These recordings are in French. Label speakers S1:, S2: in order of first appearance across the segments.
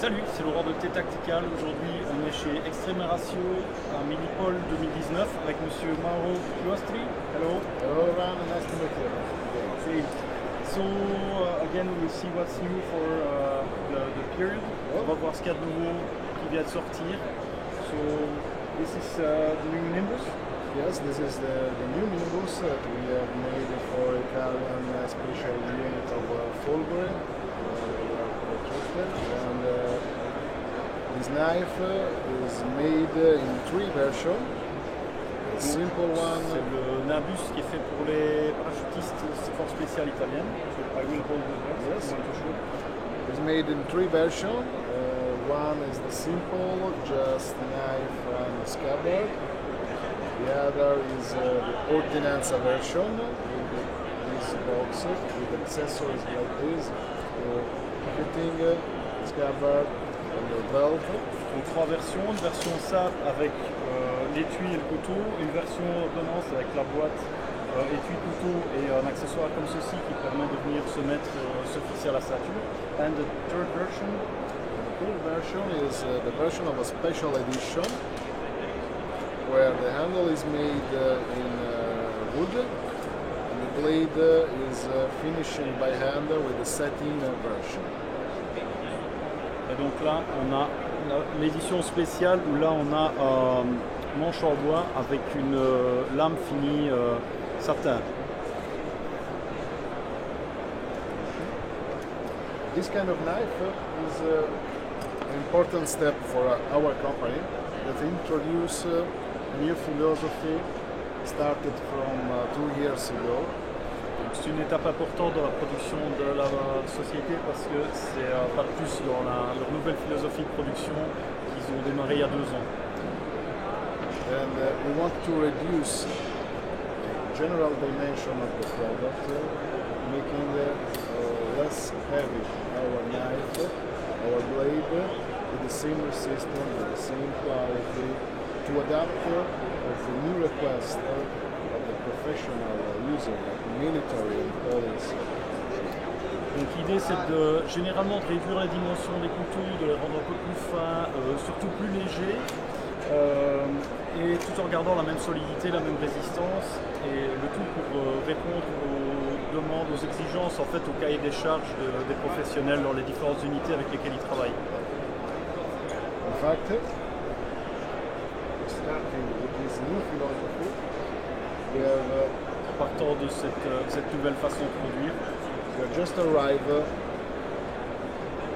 S1: Salut, c'est Laurent de T-Tactical. Aujourd'hui, on est chez Extreme Ratio à Minipol 2019 avec monsieur Mauro Chiostri. Hello.
S2: Hello, Ram, nice to meet you.
S1: Okay. So, again, we will see what's new for the period. On va voir ce qu'il y a de nouveau qui vient de sortir. So, this is the new Nimbus.
S2: Yes, this is the new Nimbus that we have made for Italian special unit of Folgore. And this knife is made in three versions. The simple one.
S1: C'est le Nimbus qui est fait pour les parachutistes force spéciale italienne. So I will hold the box.
S2: Yes. It's made in three versions. One is the simple, just knife and scabbard. The other is the Ordinanza version with this box with accessories like this, fitting, scabbard and the belt.
S1: Donc trois versions, une version simple avec l'étui et le couteau, une version ordonnance avec la boîte, étui, couteau et un accessoire comme ceci qui permet de venir se fixer à la ceinture. And the third version.
S2: The third version is the version of a special edition where the handle is made in wood and the blade is finishing by hand with the satin version.
S1: Et donc là, on a l'édition spéciale où là on a manche en bois avec une lame finie satin.
S2: This kind of knife is an important step for our company that introduced a new philosophy started from 2 years ago.
S1: C'est une étape importante dans la production de la société parce que c'est pas de plus dans leur nouvelle philosophie de production qu'ils ont démarré il y a 2 ans.
S2: And we want to reduce the general dimension of the product, making less heavy our knife, our blade, with the same resistance, with the same quality, to adapt the new request of the professional user, like military and police.
S1: Donc l'idée c'est généralement de réduire la dimension des couteaux, de les rendre un peu plus fins, surtout plus légers, et tout en gardant la même solidité, la même résistance, et le tout pour répondre aux demandes, aux exigences, en fait au cahier des charges des professionnels dans les différentes unités avec lesquelles ils travaillent.
S2: In fact, starting with this new philosophy, we have
S1: partant de cette nouvelle façon de produire.
S2: We have just arrived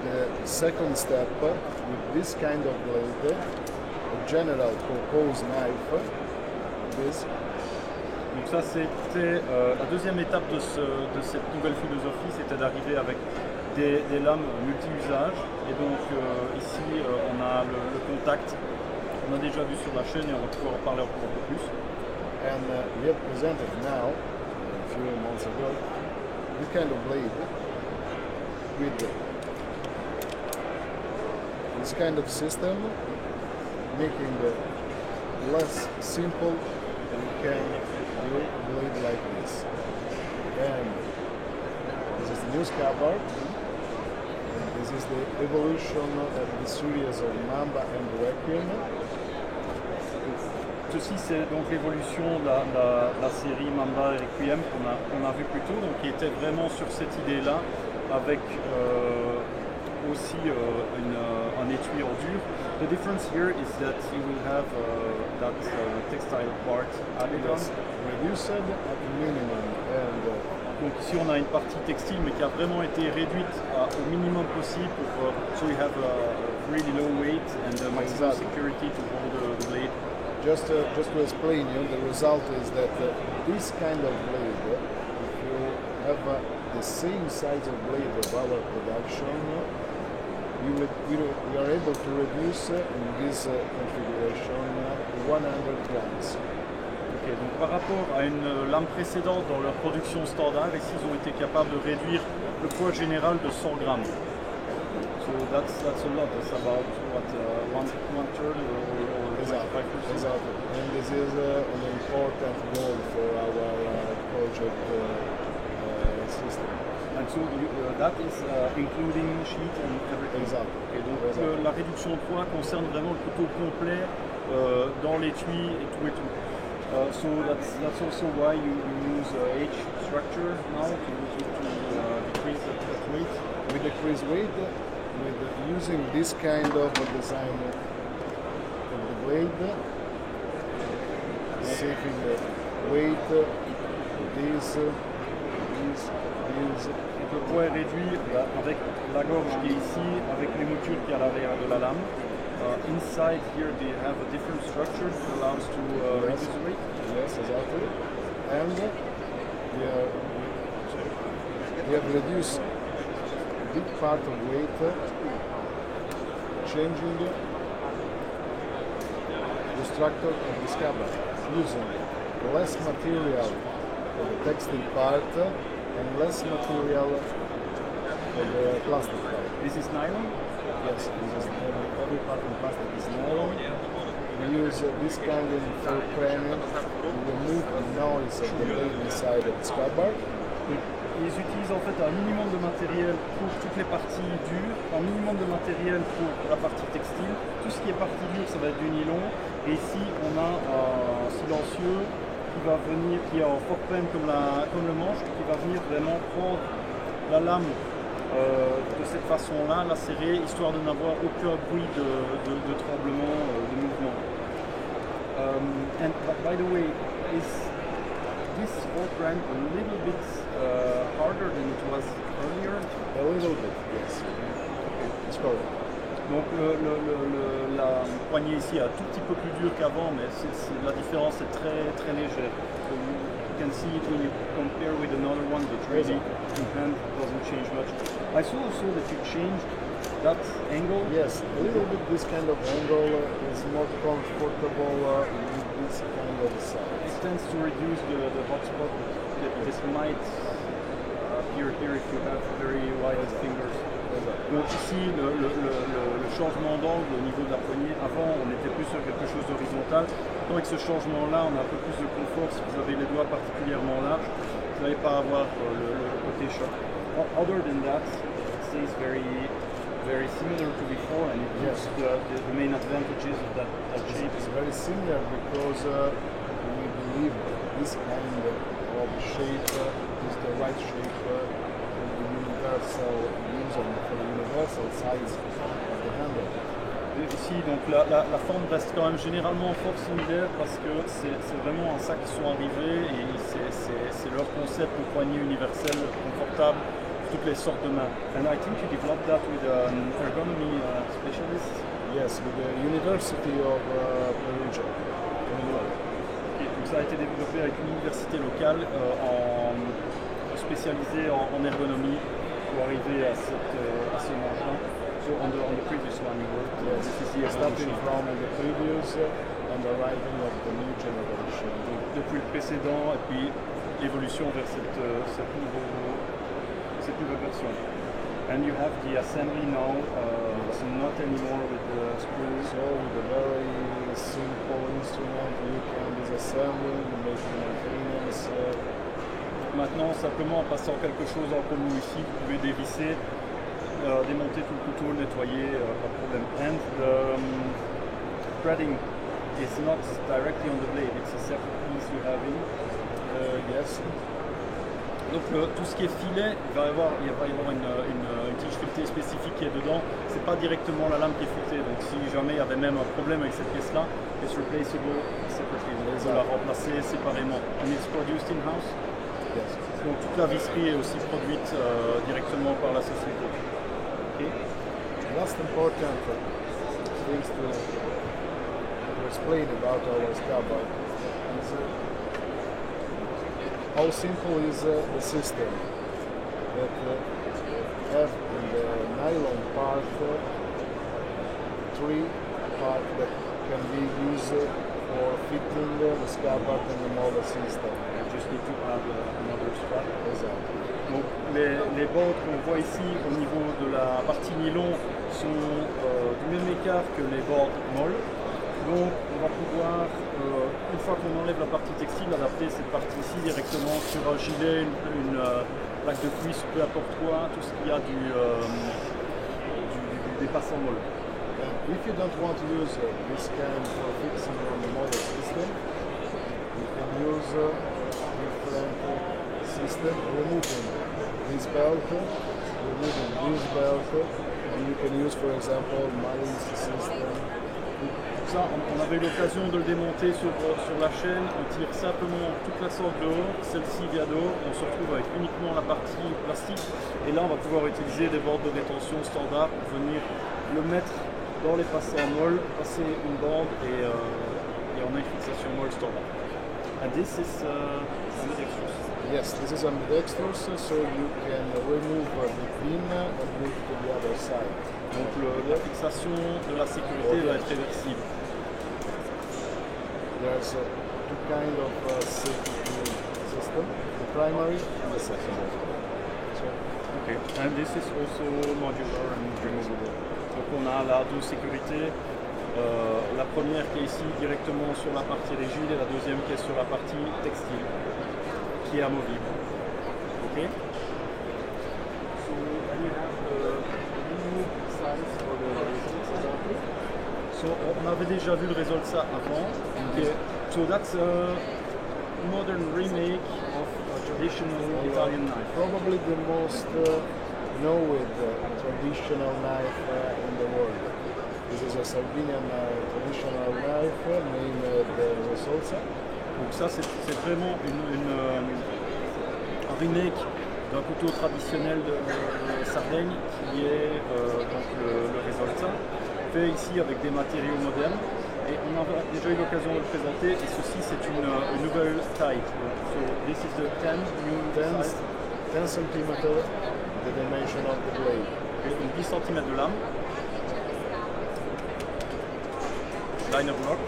S2: the second step with this kind of blade, a general purpose knife. This.
S1: Donc ça c'était la deuxième étape de cette nouvelle philosophie, c'était d'arriver avec des lames multi-usages. Et donc ici on a le contact, on a déjà vu sur la chaîne et on va pouvoir en parler encore un peu plus.
S2: And we have presented now, a few months ago, this kind of blade with this kind of system, making it less simple, and we can do a blade like this. And this is the new scabbard, and this is the evolution of the series of Mamba and Requiem.
S1: Ceci c'est donc l'évolution de la série Mamba et Requiem qu'on a vu plus tôt, donc qui était vraiment sur cette idée-là, avec aussi un étui en dur. The difference here is that you will have that textile part added on.
S2: Reduced at minimum, and
S1: donc ici on a une partie textile mais qui a vraiment été réduite au minimum possible pour so you have a really low weight and maximum security to hold the blade.
S2: Just to explain you, the result is that this kind of blade, if you have the same size of blade of our production, we are able to reduce in this configuration 100 grams.
S1: Okay, donc par rapport à une lame précédente dans leur production standard, ici ils ont été capables de réduire le poids général de 100 grammes. So that's a lot. That's about what one third or
S2: Exactly. And this is an important goal for our project system.
S1: And So that is including sheet and everything.
S2: Exactly.
S1: Et donc
S2: Exactly.
S1: la réduction de poids concerne vraiment le couteau complet dans l'étui et tout et tout. So that's also why you use H structure now to decrease that weight.
S2: We decrease weight with using this kind of design of the blade, saving the weight, this.
S1: Donc le poids est réduit avec la gorge qui est ici, avec les moutures qui est à l'arrière de la lame. Inside here they have a different structure that allows to reduce the weight.
S2: Yes, exactly. And we have reduced a big part of weight, changing the structure of the scabbard, using less material for the textile part and less material for the plastic part.
S1: This is nylon.
S2: Yes, every part of plastic is nylon. We use this kind of fur framing to remove the noise of the blade inside of the scabbard.
S1: Ils utilisent en fait un minimum de matériel pour toutes les parties dures, un minimum de matériel pour la partie textile. Tout ce qui est partie dure, ça va être du nylon. Et ici, on a un silencieux qui va venir, qui est en fort frame comme le manche, qui va venir vraiment prendre la lame de cette façon-là, la serrer, histoire de n'avoir aucun bruit de tremblement, de mouvement. And by the way, is this fork ramp a little bit harder than it was earlier?
S2: A little bit, yes. It's correct.
S1: Donc la poignée ici est un tout petit peu plus dur qu'avant, mais la différence est très très légère. So you can see it when you compare with another one, but really the hand doesn't change much. I saw also that you changed that angle.
S2: Yes, a little bit this kind of angle is more comfortable with this kind of
S1: It
S2: size.
S1: tends to reduce the hot spot that this might appear here if you have very wide fingers. Donc ici, le changement d'angle au niveau de la poignée, avant on était plus sur quelque chose d'horizontal. Avec ce changement-là, on a un peu plus de confort si vous avez les doigts particulièrement larges. Vous n'allez pas avoir le côté choc. Other than that, it stays very similar to before, and it gives the main advantages of that shape.
S2: It's very similar because we believe this kind of shape is the right shape for the universal user, for the universal size of the handle.
S1: Ici, donc la forme reste quand même généralement fort similaire parce que c'est vraiment à ça qu'ils sont arrivés et c'est leur concept de poignée universelle confortable pour toutes les sortes de mains. And I think you developed that with an ergonomy specialist.
S2: Yes, with the University of Perugia.
S1: Et donc ça a été développé avec une université locale spécialisée en ergonomie pour arriver à ce manche-là. So on the previous one you worked, this is the
S2: Starting
S1: evolution.
S2: from the previous and arriving at the new generation.
S1: Depuis le précédent et puis l'évolution vers cette nouvelle version. And you have the assembly now, so not anymore with the screws.
S2: So with a very simple instrument you can disassemble, make maintenance.
S1: Maintenant, simplement en passant quelque chose en commun ici, vous pouvez dévisser, démonter tout le couteau, le nettoyer, pas de problème. And the threading is not directly on the blade, it's a separate piece you have in.
S2: Yes.
S1: Donc tout ce qui est filet, il va y avoir une tige filetée spécifique qui est dedans. C'est pas directement la lame qui est filetée. Donc si jamais il y avait même un problème avec cette pièce-là, it's replaceable separately. On peut la remplacer séparément. And it's produced in-house.
S2: Yes.
S1: Donc toute la visserie est aussi produite directement par la société. Okay.
S2: Last important things to explain about our scabbard is how simple is the system that have in the nylon part three parts that can be used for fitting the scabbard and the molded system.
S1: You just need to add another strap.
S2: Exactly.
S1: Donc les bords qu'on voit ici au niveau de la partie nylon sont du même écart que les bords molles. Donc on va pouvoir une fois qu'on enlève la partie textile, adapter cette partie ici directement sur un gilet, une plaque de cuisse, peu importe quoi, tout ce qu'il y a des passants molles.
S2: If you don't want to use this kind for fixing on the model system, you can use different system, removing this belt, and you can use, for example, Malice system.
S1: Ça, on avait eu l'occasion de le démonter sur la chaîne, on tire simplement toute la sorte dehors, celle-ci via dehors, on se retrouve avec uniquement la partie plastique, et là on va pouvoir utiliser des bordes de rétention standard pour venir le mettre dans les passants molles, passer une bande et on a une fixation molle standard. And this is ambidextrous.
S2: Yes, this is ambidextrous, so you can remove the pin and move to the other side.
S1: Donc la fixation de la sécurité va être réversible.
S2: There's two kind of safety system, the primary and the secondary.
S1: Okay. And this is also modular and removable. Donc on a là deux sécurités. La première qui est ici directement sur la partie rigide et la deuxième qui est sur la partie textile, qui est amovible. Ok. So we have new size for the result. So on avait déjà vu le résultat avant. Okay. So that's a modern remake of a traditional Italian knife.
S2: Probably the most known traditional knife in the world. This is a Sardinian traditional knife named Resolsa.
S1: Donc ça c'est vraiment un remake d'un couteau traditionnel de Sardaigne qui est donc le Resolsa, fait ici avec des matériaux modernes. Et on a déjà eu l'occasion de le présenter, et ceci c'est une nouvelle taille. So this is the 10
S2: cm the dimension of the blade.
S1: Donc 10 cm de lame. Liner block.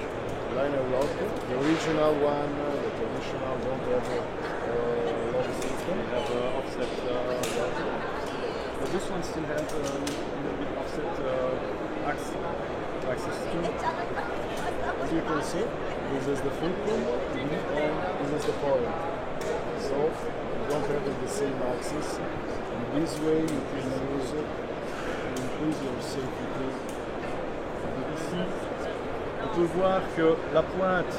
S2: The original one, the traditional don't have lock system.
S1: They have offset but this one still has a little bit offset axis system.
S2: As you can see, this is the fulcrum and this is the point. So you don't have the same axis. And this way you can use it to increase your safety.
S1: Ici, on peut voir que la pointe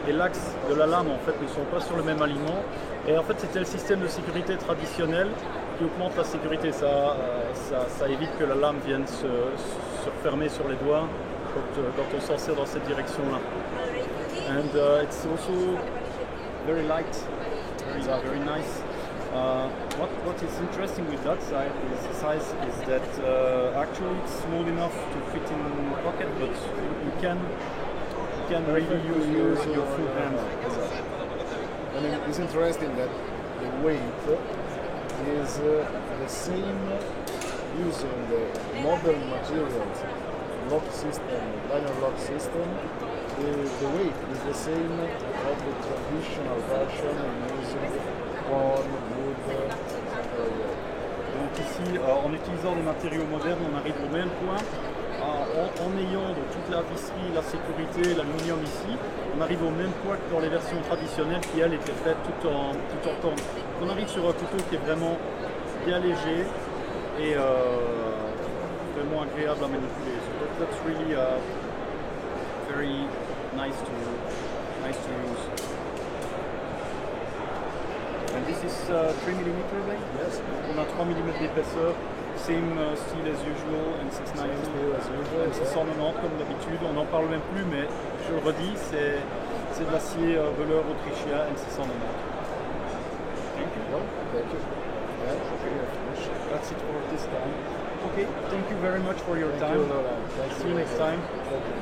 S1: et l'axe de la lame en fait ne sont pas sur le même alignement. Et en fait, c'était le système de sécurité traditionnel qui augmente la sécurité. Ça évite que la lame vienne se refermer sur les doigts quand on s'en sert dans cette direction-là. And it's also very light, very nice. What is interesting with that size is that actually it's small enough to fit in the pocket, but you can really use your full hand.
S2: And it's interesting that the weight is the same using the modern materials, lock system, liner lock system. The weight is the same of the traditional version using corn, wood,
S1: Donc ici, en utilisant des matériaux modernes, on arrive au même point. En ayant donc toute la visserie, la sécurité, l'aluminium ici, on arrive au même point que dans les versions traditionnelles qui elles étaient faites tout en tendre. On arrive sur un couteau qui est vraiment bien léger et vraiment agréable à manipuler. So that's really very nice to use. And this is 3 mm blade?
S2: Yes.
S1: On a 3 mm d'épaisseur, same steel as usual, and 690
S2: as usual,
S1: and 690 comme d'habitude. On n'en parle même plus, mais je le redis, c'est de l'acier velours autrichien N690. Thank you.
S2: Well, thank you. Yeah, okay,
S1: That's it for this time. Okay, thank you very much for your time.
S2: Thank you, Laurent.
S1: See you next time.
S2: Thank you.